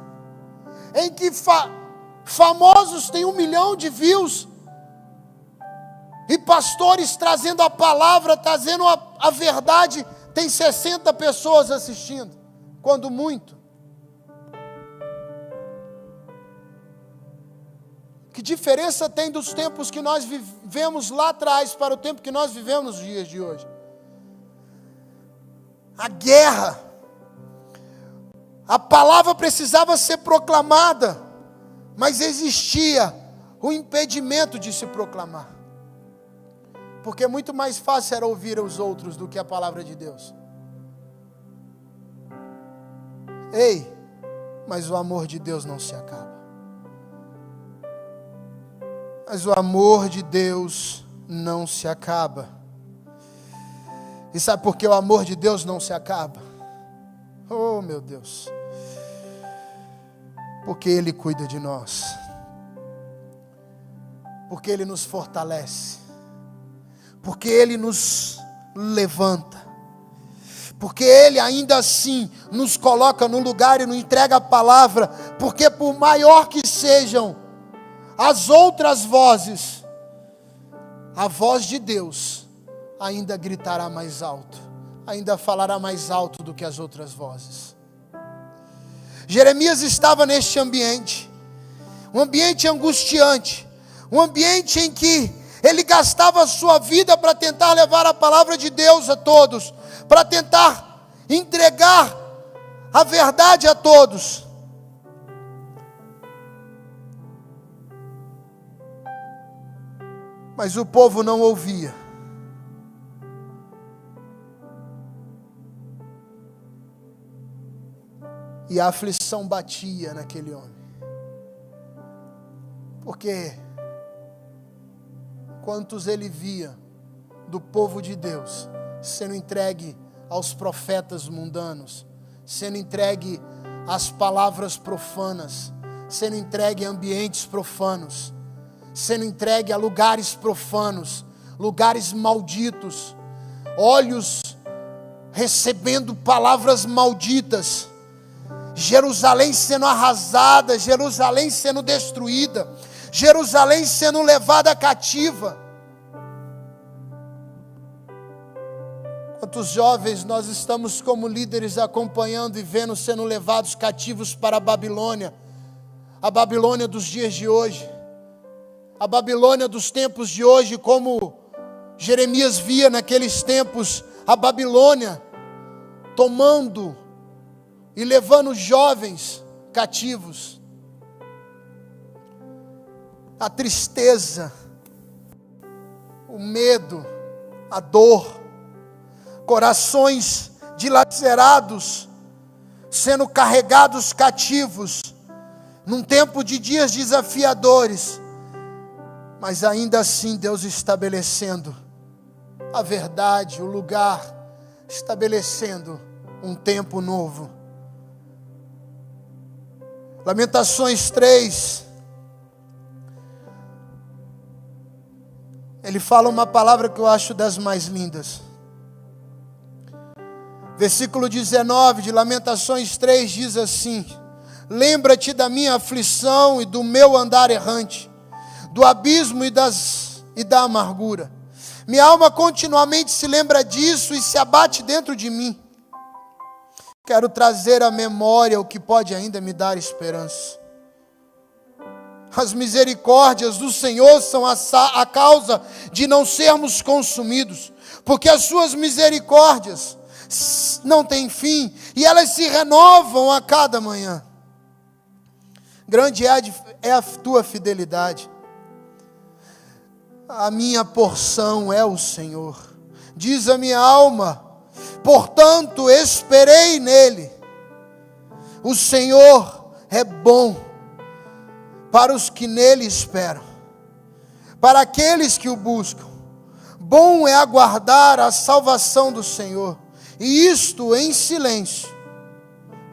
Em que famosos têm 1 milhão de views. E pastores trazendo a palavra, trazendo a verdade, tem 60 pessoas assistindo, quando muito. Que diferença tem dos tempos que nós vivemos lá atrás para o tempo que nós vivemos nos dias de hoje? A guerra, a palavra precisava ser proclamada, mas existia o impedimento de se proclamar. Porque muito mais fácil era ouvir os outros do que a palavra de Deus. Ei, mas o amor de Deus não se acaba. Mas o amor de Deus não se acaba. E sabe por que o amor de Deus não se acaba? Oh, meu Deus. Porque Ele cuida de nós. Porque Ele nos fortalece. Porque Ele nos levanta. Porque Ele ainda assim nos coloca no lugar e nos entrega a palavra. Porque por maior que sejam as outras vozes, a voz de Deus ainda gritará mais alto. Ainda falará mais alto do que as outras vozes. Jeremias estava neste ambiente. Um ambiente angustiante. Um ambiente em que ele gastava a sua vida para tentar levar a palavra de Deus a todos, para tentar entregar a verdade a todos. Mas o povo não ouvia. E a aflição batia naquele homem. Porque quantos ele via do povo de Deus sendo entregue aos profetas mundanos, sendo entregue às palavras profanas, sendo entregue a ambientes profanos, sendo entregue a lugares profanos, lugares malditos, olhos recebendo palavras malditas, Jerusalém sendo arrasada, Jerusalém sendo destruída, Jerusalém sendo levada cativa. Quantos jovens nós estamos como líderes acompanhando e vendo sendo levados cativos para a Babilônia dos dias de hoje, a Babilônia dos tempos de hoje, como Jeremias via naqueles tempos, a Babilônia tomando e levando jovens cativos. A tristeza, o medo, a dor, corações dilacerados, sendo carregados cativos, num tempo de dias desafiadores, mas ainda assim Deus estabelecendo a verdade, o lugar, estabelecendo um tempo novo. Lamentações 3, ele fala uma palavra que eu acho das mais lindas. Versículo 19 de Lamentações 3 diz assim: lembra-te da minha aflição e do meu andar errante, do abismo e da amargura. Minha alma continuamente se lembra disso e se abate dentro de mim. Quero trazer à memória o que pode ainda me dar esperança. As misericórdias do Senhor são a causa de não sermos consumidos, porque as suas misericórdias não têm fim e elas se renovam a cada manhã. Grande é a tua fidelidade. A minha porção é o Senhor. Diz a minha alma, portanto esperei nele. O Senhor é bom para os que nele esperam, para aqueles que o buscam. Bom é aguardar a salvação do Senhor, e isto em silêncio.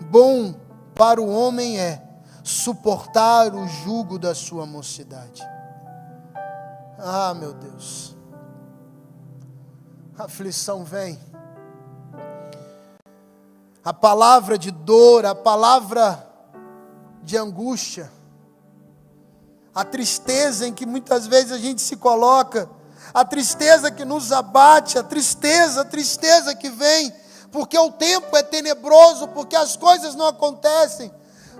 Bom para o homem é suportar o jugo da sua mocidade. Ah, meu Deus, a aflição vem, a palavra de dor, a palavra de angústia, a tristeza em que muitas vezes a gente se coloca, a tristeza que nos abate, a tristeza que vem, porque o tempo é tenebroso, porque as coisas não acontecem,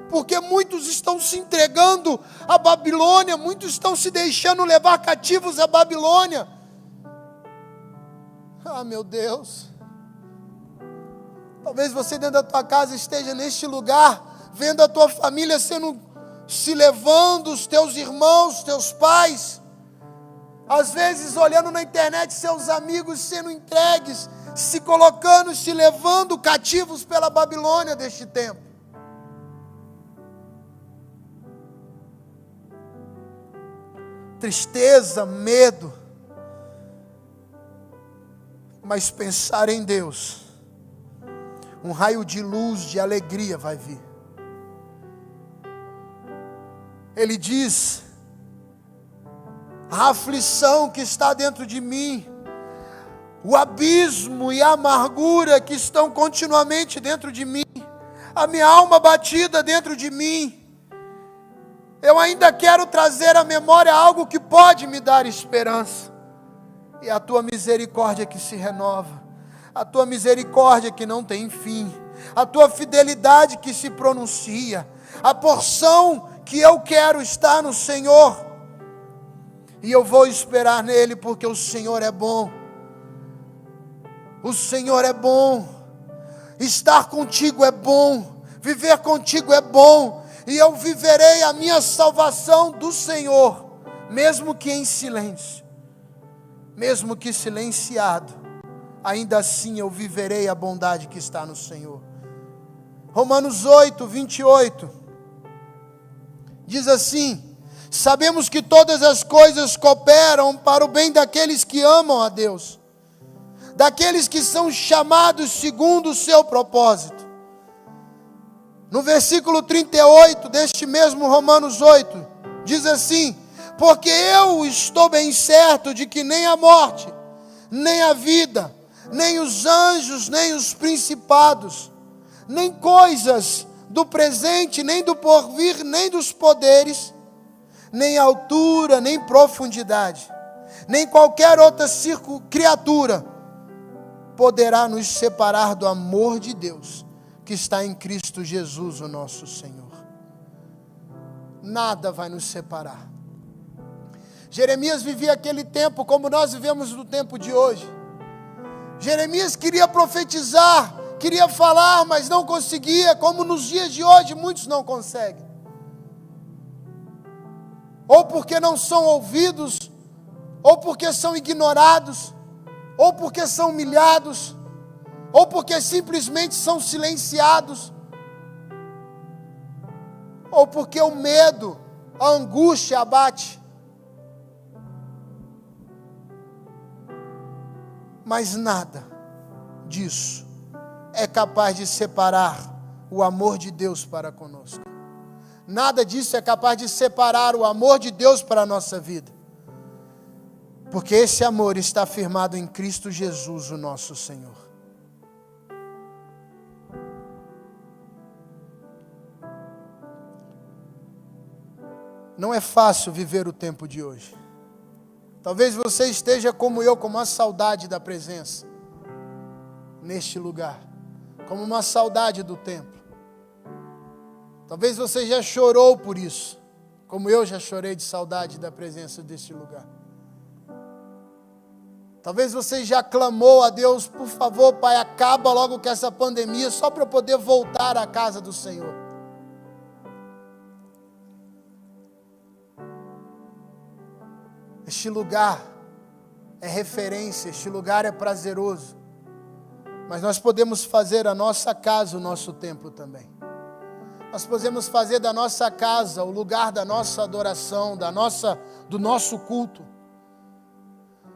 porque muitos estão se entregando à Babilônia, muitos estão se deixando levar cativos à Babilônia. Ah, meu Deus, talvez você dentro da tua casa esteja neste lugar, vendo a tua família se levando, os teus irmãos, teus pais, às vezes olhando na internet seus amigos sendo entregues, se colocando, se levando cativos pela Babilônia deste tempo. Tristeza, medo, mas pensar em Deus, um raio de luz, de alegria vai vir. Ele diz: a aflição que está dentro de mim, o abismo e a amargura que estão continuamente dentro de mim, a minha alma batida dentro de mim, eu ainda quero trazer à memória algo que pode me dar esperança. E a tua misericórdia que se renova, a tua misericórdia que não tem fim, a tua fidelidade que se pronuncia, a porção que eu quero está no Senhor. E eu vou esperar nele, porque o Senhor é bom. O Senhor é bom. Estar contigo é bom. Viver contigo é bom. E eu viverei a minha salvação do Senhor, mesmo que em silêncio, mesmo que silenciado, ainda assim eu viverei a bondade que está no Senhor. Romanos 8, 28, diz assim: sabemos que todas as coisas cooperam para o bem daqueles que amam a Deus, daqueles que são chamados segundo o seu propósito. No versículo 38 deste mesmo Romanos 8, diz assim: porque eu estou bem certo de que nem a morte, nem a vida, nem os anjos, nem os principados, nem coisas do presente, nem do porvir, nem dos poderes, nem altura, nem profundidade, nem qualquer outra criatura poderá nos separar do amor de Deus que está em Cristo Jesus, o nosso Senhor. Nada vai nos separar. Jeremias vivia aquele tempo como nós vivemos no tempo de hoje. Jeremias queria profetizar, queria falar, mas não conseguia, como nos dias de hoje muitos não conseguem. Ou porque não são ouvidos, ou porque são ignorados, ou porque são humilhados, ou porque simplesmente são silenciados, ou porque o medo, a angústia abate. Mas nada disso é capaz de separar o amor de Deus para conosco. Nada disso é capaz de separar o amor de Deus para a nossa vida. Porque esse amor está firmado em Cristo Jesus, o nosso Senhor. Não é fácil viver o tempo de hoje. Talvez você esteja como eu, com uma saudade da presença neste lugar, como uma saudade do templo. Talvez você já chorou por isso, como eu já chorei de saudade da presença deste lugar. Talvez você já clamou a Deus: por favor, Pai, acaba logo com essa pandemia, só para eu poder voltar à casa do Senhor. Este lugar é referência, este lugar é prazeroso. Mas nós podemos fazer a nossa casa o nosso templo também. Nós podemos fazer da nossa casa o lugar da nossa adoração, do nosso culto.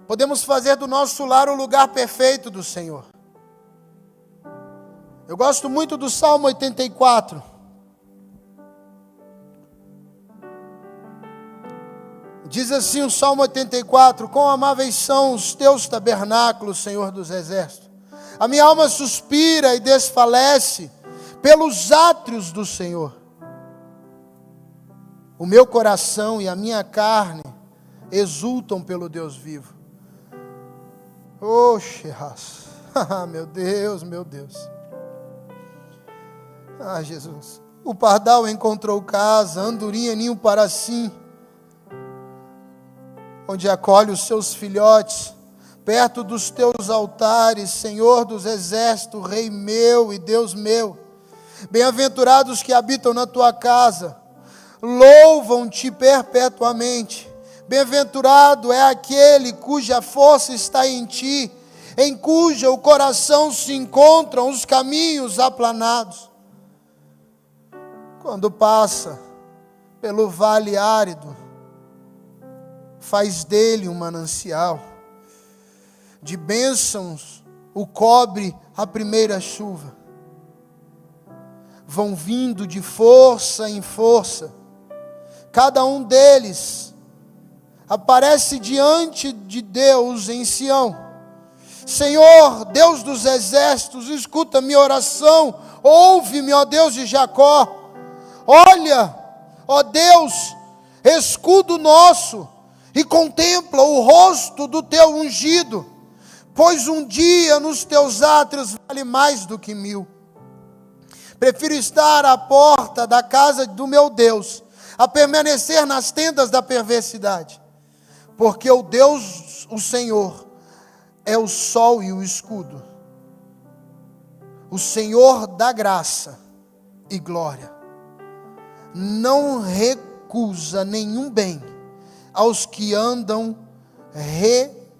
Podemos fazer do nosso lar o lugar perfeito do Senhor. Eu gosto muito do Salmo 84. Diz assim o Salmo 84: quão amáveis são os teus tabernáculos, Senhor dos exércitos. A minha alma suspira e desfalece pelos átrios do Senhor. O meu coração e a minha carne exultam pelo Deus vivo. Oh, Xerras. Meu Deus, meu Deus. Ah, Jesus. O pardal encontrou casa, a andorinha ninho para si, onde acolhe os seus filhotes, perto dos teus altares, Senhor dos exércitos, Rei meu e Deus meu. Bem-aventurados que habitam na tua casa, louvam-te perpetuamente. Bem-aventurado é aquele cuja força está em ti, em cujo coração se encontram os caminhos aplanados. Quando passa pelo vale árido, faz dele um manancial. De bênçãos o cobre a primeira chuva. Vão vindo de força em força. Cada um deles aparece diante de Deus em Sião. Senhor, Deus dos exércitos, escuta minha oração. Ouve-me, ó Deus de Jacó. Olha, ó Deus, escudo nosso, e contempla o rosto do teu ungido, pois um dia nos teus átrios vale mais do que 1000. Prefiro estar à porta da casa do meu Deus, a permanecer nas tendas da perversidade, porque o Deus, o Senhor, é o sol e o escudo, o Senhor dá graça e glória, não recusa nenhum bem aos que andam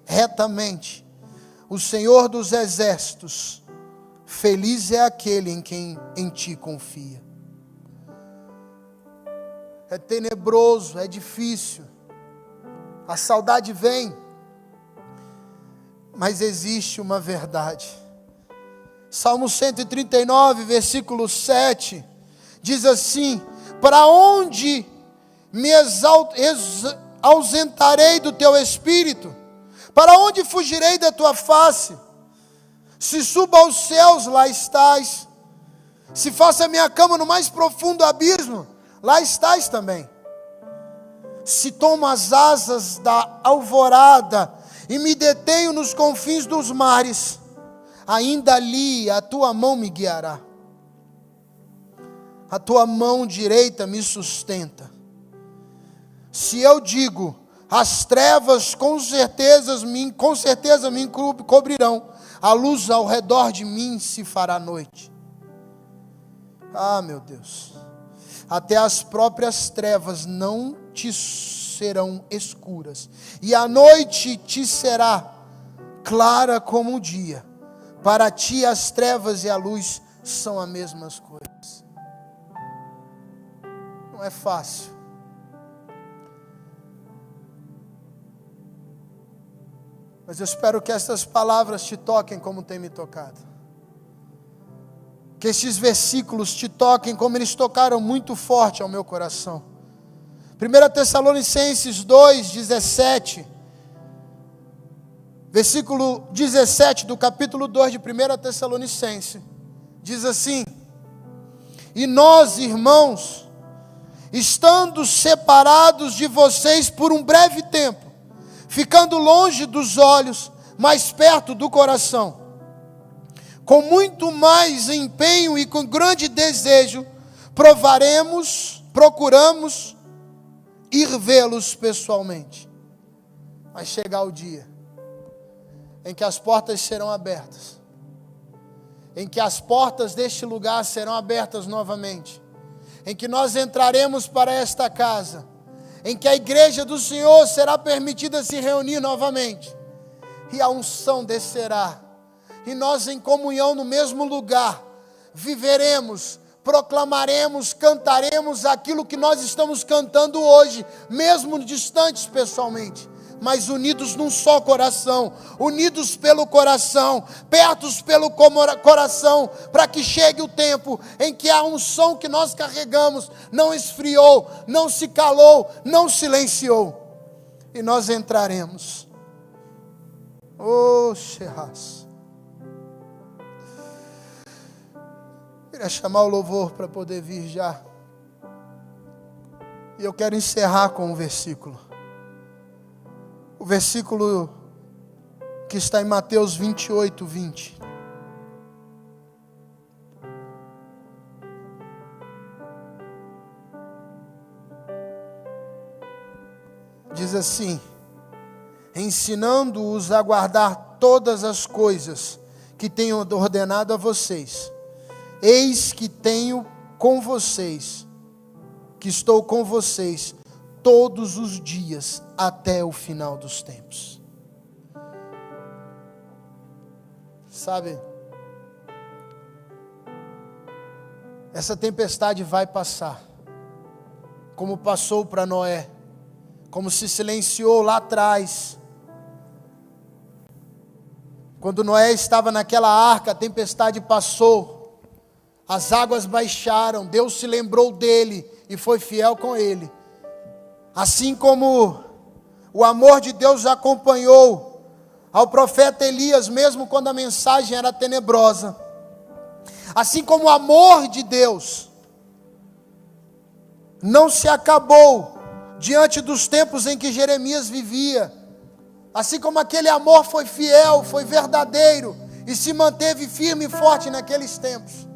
retamente. O Senhor dos exércitos, feliz é aquele em quem em ti confia. É tenebroso, é difícil, a saudade vem, mas existe uma verdade. Salmo 139, versículo 7, diz assim: para onde me ausentarei do teu espírito? Para onde fugirei da tua face? Se suba aos céus, lá estás. Se faça minha cama no mais profundo abismo, lá estás também. Se tomo as asas da alvorada e me detenho nos confins dos mares, ainda ali a tua mão me guiará. A tua mão direita me sustenta. Se eu digo, as trevas com certeza me cobrirão, a luz ao redor de mim se fará noite. Ah, meu Deus, até as próprias trevas não te serão escuras, e a noite te será clara como o dia. Para ti as trevas e a luz são as mesmas coisas. Não é fácil. Mas eu espero que essas palavras te toquem como tem me tocado. Que estes versículos te toquem como eles tocaram muito forte ao meu coração. 1 Tessalonicenses 2:17. Versículo 17 do capítulo 2 de 1 Tessalonicenses. Diz assim: e nós, irmãos, estando separados de vocês por um breve tempo, ficando longe dos olhos, mais perto do coração, com muito mais empenho e com grande desejo, procuramos ir vê-los pessoalmente. Vai chegar o dia em que as portas serão abertas, em que as portas deste lugar serão abertas novamente, em que nós entraremos para esta casa, em que a igreja do Senhor será permitida se reunir novamente, e a unção descerá, e nós em comunhão no mesmo lugar, viveremos, proclamaremos, cantaremos aquilo que nós estamos cantando hoje, mesmo distantes pessoalmente, mas unidos num só coração, unidos pelo coração, pertos pelo coração, para que chegue o tempo em que a unção que nós carregamos não esfriou, não se calou, não silenciou, e nós entraremos. Oh, Xerras. Queria chamar o louvor para poder vir já. E eu quero encerrar com um versículo. O versículo que está em Mateus 28:20. Diz assim: ensinando-os a guardar todas as coisas que tenho ordenado a vocês. Eis que estou com vocês todos os dias até o final dos tempos. Sabe, essa tempestade vai passar, como passou para Noé, como se silenciou lá atrás. Quando Noé estava naquela arca, a tempestade passou, as águas baixaram, Deus se lembrou dele e foi fiel com ele. Assim como o amor de Deus acompanhou ao profeta Elias, mesmo quando a mensagem era tenebrosa. Assim como o amor de Deus não se acabou diante dos tempos em que Jeremias vivia. Assim como aquele amor foi fiel, foi verdadeiro e se manteve firme e forte naqueles tempos.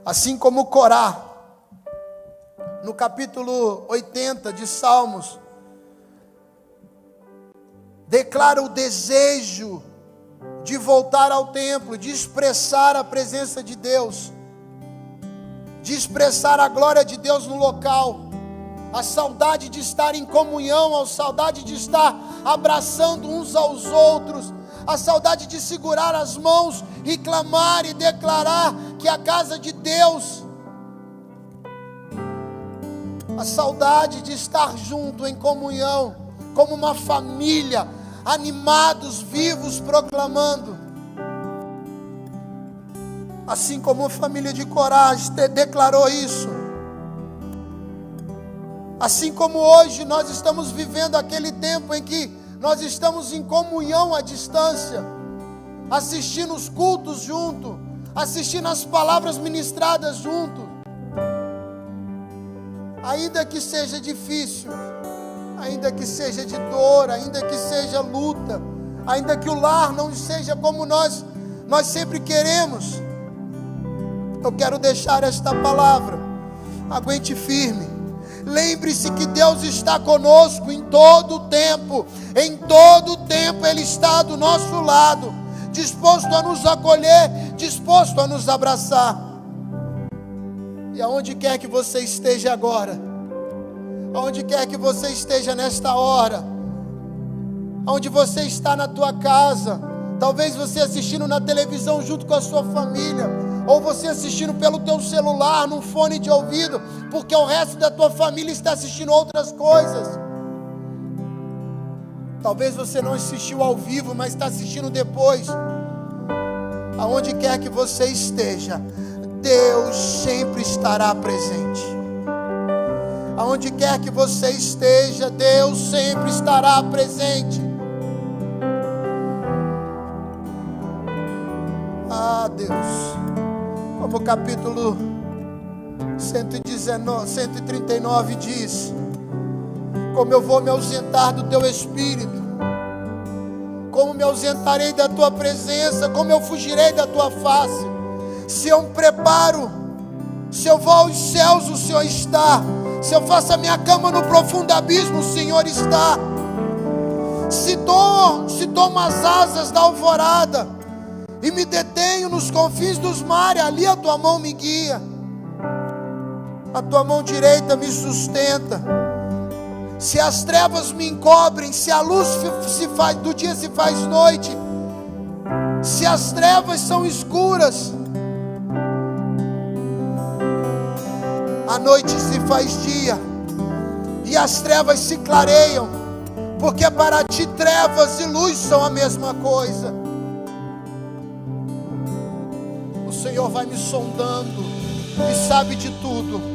Assim como Corá, no capítulo 80 de Salmos, declara o desejo de voltar ao templo, de expressar a presença de Deus, de expressar a glória de Deus no local, a saudade de estar em comunhão, a saudade de estar abraçando uns aos outros, a saudade de segurar as mãos e clamar e declarar que a casa de Deus, a saudade de estar junto em comunhão, como uma família, animados, vivos, proclamando. Assim como a família de Corá declarou isso. Assim como hoje nós estamos vivendo aquele tempo em que nós estamos em comunhão à distância, assistindo os cultos junto, assistindo as palavras ministradas junto. Ainda que seja difícil, ainda que seja de dor, ainda que seja luta, ainda que o lar não seja como nós sempre queremos, eu quero deixar esta palavra. Aguente firme. Lembre-se que Deus está conosco em todo o tempo. Em todo o tempo Ele está do nosso lado, disposto a nos acolher, disposto a nos abraçar. E aonde quer que você esteja agora, aonde quer que você esteja nesta hora, aonde você está na tua casa, talvez você assistindo na televisão junto com a sua família, ou você assistindo pelo teu celular, num fone de ouvido, porque o resto da tua família está assistindo outras coisas. Talvez você não assistiu ao vivo, mas está assistindo depois. Aonde quer que você esteja, Deus sempre estará presente. Aonde quer que você esteja, Deus sempre estará presente. Ah, Deus. Como o capítulo 139 diz: como eu vou me ausentar do teu Espírito, como me ausentarei da tua presença, como eu fugirei da tua face. Se eu me preparo, se eu vou aos céus, o Senhor está. Se eu faço a minha cama no profundo abismo, o Senhor está. Se tomo as asas da alvorada e me detenho nos confins dos mares, ali a tua mão me guia, a tua mão direita me sustenta. Se as trevas me encobrem, se a luz do dia se faz noite, se as trevas são escuras, a noite se faz dia e as trevas se clareiam, porque para ti trevas e luz são a mesma coisa. O Senhor vai me sondando e sabe de tudo.